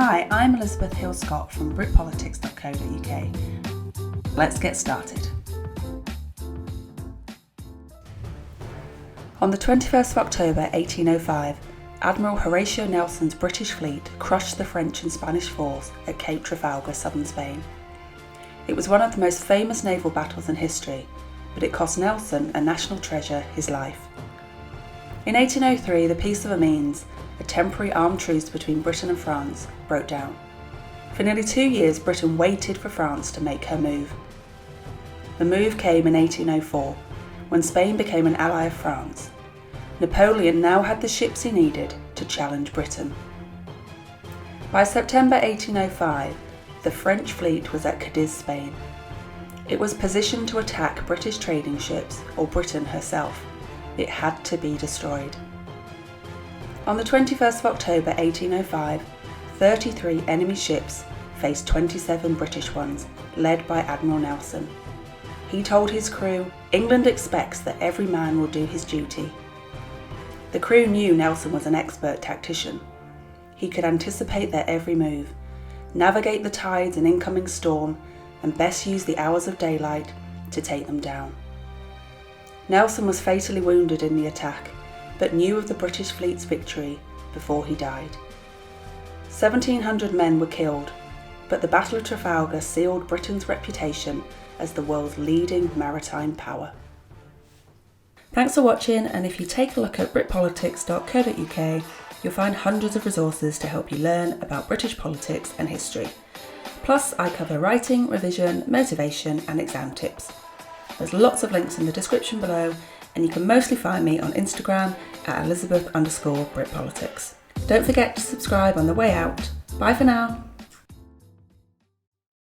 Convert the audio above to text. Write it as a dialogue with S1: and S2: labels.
S1: Hi, I'm Elizabeth Hill-Scott from Britpolitics.co.uk. Let's get started. On the 21st of October 1805, Admiral Horatio Nelson's British fleet crushed the French and Spanish force at Cape Trafalgar, southern Spain. It was one of the most famous naval battles in history, but it cost Nelson, a national treasure, his life. In 1803, the Peace of Amiens, a temporary armed truce between Britain and France, broke down. For nearly 2 years, Britain waited for France to make her move. The move came in 1804, when Spain became an ally of France. Napoleon now had the ships he needed to challenge Britain. By September 1805, the French fleet was at Cadiz, Spain. It was positioned to attack British trading ships or Britain herself. It had to be destroyed. On the 21st of October 1805, 33 enemy ships faced 27 British ones, led by Admiral Nelson. He told his crew, "England expects that every man will do his duty." The crew knew Nelson was an expert tactician. He could anticipate their every move, navigate the tides and incoming storm, and best use the hours of daylight to take them down. Nelson was fatally wounded in the attack, but knew of the British fleet's victory before he died. 1,700 men were killed, but the Battle of Trafalgar sealed Britain's reputation as the world's leading maritime power. Thanks for watching, and if you take a look at Britpolitics.co.uk, you'll find hundreds of resources to help you learn about British politics and history. Plus, I cover writing, revision, motivation and exam tips. There's lots of links in the description below, and you can mostly find me on Instagram at Elizabeth_Britpolitics. Don't forget to subscribe on the way out. Bye for now.